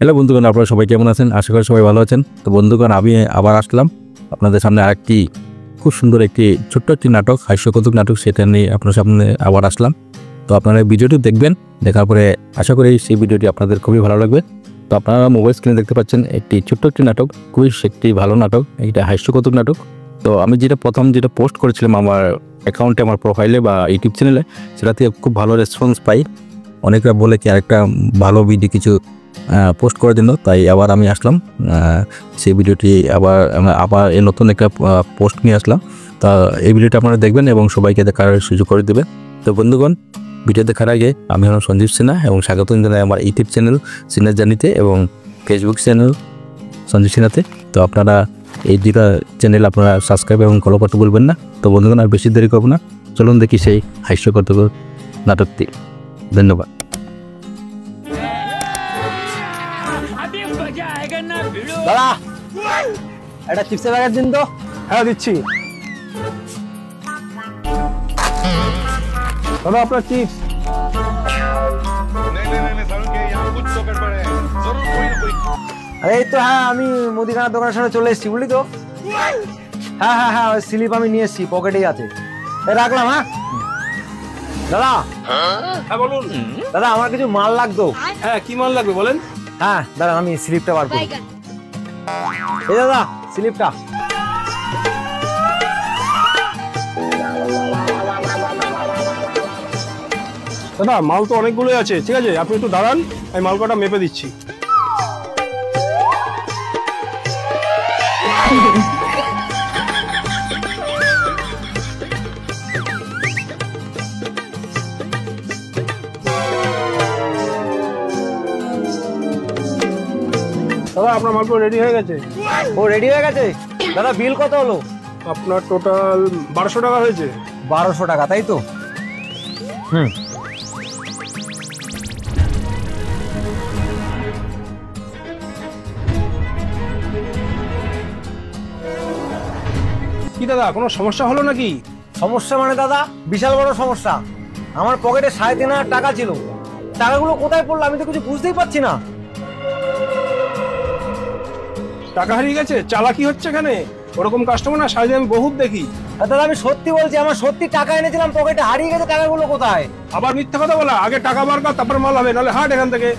Hello বন্ধুগণ, আপনারা সবাই কেমন আছেন? আশা করি সবাই ভালো আছেন। তো বন্ধুগণ, আমি আবার আসলাম আপনাদের সামনে আরেকটি খুব সুন্দর একটি ছোট্ট একটি নাটক, হাস্যকৌতুক নাটক, সেটা নিয়ে আপনার সামনে আবার আসলাম। তো আপনারা ভিডিওটি দেখবেন, দেখার পরে আশা করি সেই ভিডিওটি আপনাদের খুবই ভালো লাগবে। তো আপনারা মোবাইল স্ক্রিনে দেখতে পাচ্ছেন একটি ছোট্ট একটি নাটক, খুবই একটি ভালো নাটক, এটা হাস্যকৌতুক নাটক। তো আমি প্রথম যেটা পোস্ট করেছিলাম আমার অ্যাকাউন্টে, আমার প্রোফাইলে বা ইউটিউব চ্যানেলে, সেটাতে খুব ভালো রেসপন্স পাই। অনেকরা বলে কি আরেকটা ভালো ভিডিও কিছু পোস্ট করার জন্য, তাই আবার আমি আসলাম সেই ভিডিওটি আবার এই নতুন একটা পোস্ট নিয়ে আসলাম। তা এই ভিডিওটা আপনারা দেখবেন এবং সবাইকে দেখার সুযোগ করে দেবেন। তো বন্ধুগণ, ভিডিও দেখার আগে আমি হলাম সঞ্জীব সিনহা এবং স্বাগত জানাই আমার ইউটিউব চ্যানেল সিনহা জার্নিতে এবং ফেসবুক চ্যানেল সঞ্জীব সিনহাতে। তো আপনারা এই দুটা চ্যানেল আপনারা সাবস্ক্রাইব এবং ফলো করতে বলবেন না। তো বন্ধুগণ, আর বেশি দেরি করবো না, চলুন দেখি সেই হাস্যকৌতুক নাটকটি। ধন্যবাদ। দাদা, একটা চিপসের প্যাকেট দিন তো। হ্যাঁ দিচ্ছি দাদা, আপনার চিপস। আরে এই তো, হ্যাঁ আমি মুদিখানার দোকানের সামনে চলে এসেছি, বুঝলি তো। হ্যাঁ হ্যাঁ হ্যাঁ, ওই স্লিপ আমি নিয়ে এসেছি, পকেটেই আছে। রাখলাম। হ্যাঁ দাদা। হ্যাঁ বলুন দাদা, আমার কিছু মাল লাগতো। হ্যাঁ, কি মাল লাগবে বলেন? হ্যাঁ দাদা, আমি স্লিপটা বার করি। এই দাদা, স্লিপটা। দাদা, মাল তো অনেকগুলোই আছে, ঠিক আছে আপনি একটু দাঁড়ান, আমি মাল কটা মেপে দিচ্ছি। দাদা, আপনার মালগুলো রেডি হয়ে গেছে। ও রেডি হয়ে গেছে। দাদা, বিল কত হলো? আপনার টোটাল 1200 টাকা হয়েছে। 1200 টাকা, তাই তো? কি দাদা, কোনো সমস্যা হলো নাকি? সমস্যা মানে দাদা, বিশাল বড় সমস্যা। আমার পকেটে 3500 টাকা ছিল, টাকাগুলো কোথায় পড়লো আমি তো কিছু বুঝতেই পারছি না। টাকা হারিয়ে গেছে? চালাকি হচ্ছে এখানে, ওরকম কাস্টমার না সাইজে আমি বহুত দেখি। দাদা, আমি সত্যি বলছি, আমার সত্যি টাকা এনেছিলাম, পকেটে হারিয়ে গেছে। টাকাগুলো কোথায়? আবার মিথ্যা কথা বলা, আগে টাকা বার কর, তারপর মাল হবে, নাহলে হাট এখান থেকে।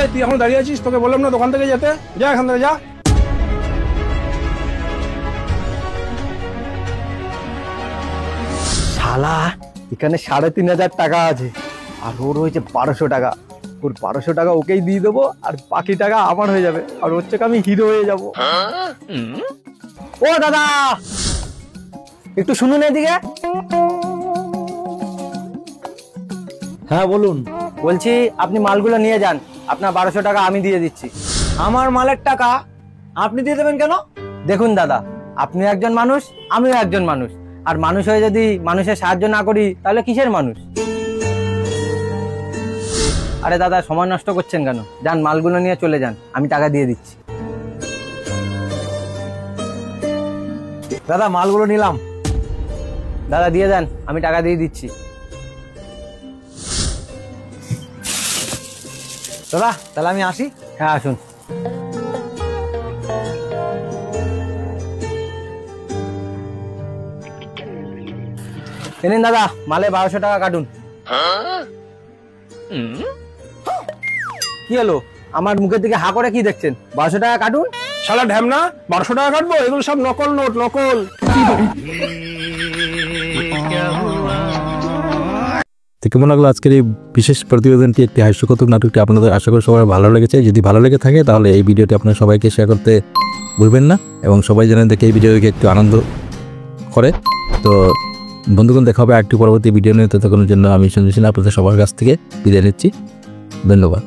এই তুই এখন দাঁড়িয়ে আছিস, তোকে বললাম না দোকান থেকে যেতে? যা এখান থেকে, যা। শালা, এখানে 3500 টাকা আছে আর ওর হয়েছে 1200 টাকা। ওর 1200 টাকা ওকেই দিয়ে দেবো আর বাকি টাকা আমার হয়ে যাবে, আর ওর থেকে আমি হিরো হয়ে যাব। ও দাদা, একটু শুনুন এদিকে। হ্যাঁ বলুন। বলছি আপনি মালগুলো নিয়ে যান, আপনার 1200 টাকা আমি দিয়ে দিচ্ছি। আমার মালের টাকা আপনি দিয়ে দেবেন কেন? দেখুন দাদা, আপনি একজন মানুষ, আমিও একজন মানুষ, আর মানুষ হয়ে যদি মানুষের সাহায্য না করি তাহলে কিসের মানুষ? আরে দাদা, সময় নষ্ট করছেন কেন? যান, মালগুলো নিয়ে চলে যান, আমি টাকা দিয়ে দিচ্ছি। দাদা, মালগুলো নিলাম। দাদা দিয়ে দেন, আমি টাকা দিয়ে দিচ্ছি। দাদা, তাহলে আমি আসি। হ্যাঁ আসুন। নিন দাদা, মালে 1200 টাকা কাটুন। কি হলো, আমার মুখের দিকে হা করে কি দেখছেন? 1200 টাকা কাটুন। শালা ঢ্যামনা, 1200 টাকা কাটবো? এগুলো সব নকল নোট, নকল। কেমন লাগলো আজকের এই বিশেষ প্রতিবেদনটি, একটি হাস্যকৌতুক নাটকটি? আপনাদের আশা করি সবাই ভালো লেগেছে। যদি ভালো লেগে থাকে তাহলে এই ভিডিওটি আপনার সবাইকে শেয়ার করতে ভুলবেন না এবং সবাই যেন দেখে এই ভিডিওকে একটু আনন্দ করে। তো বন্ধুগণ, দেখা হবে আরেকটি পরবর্তী ভিডিও নিয়ে। ততক্ষণের জন্য আমি সঞ্জীব সিনহা আপনাদের সবার কাছ থেকে বিদায় নিচ্ছি। ধন্যবাদ।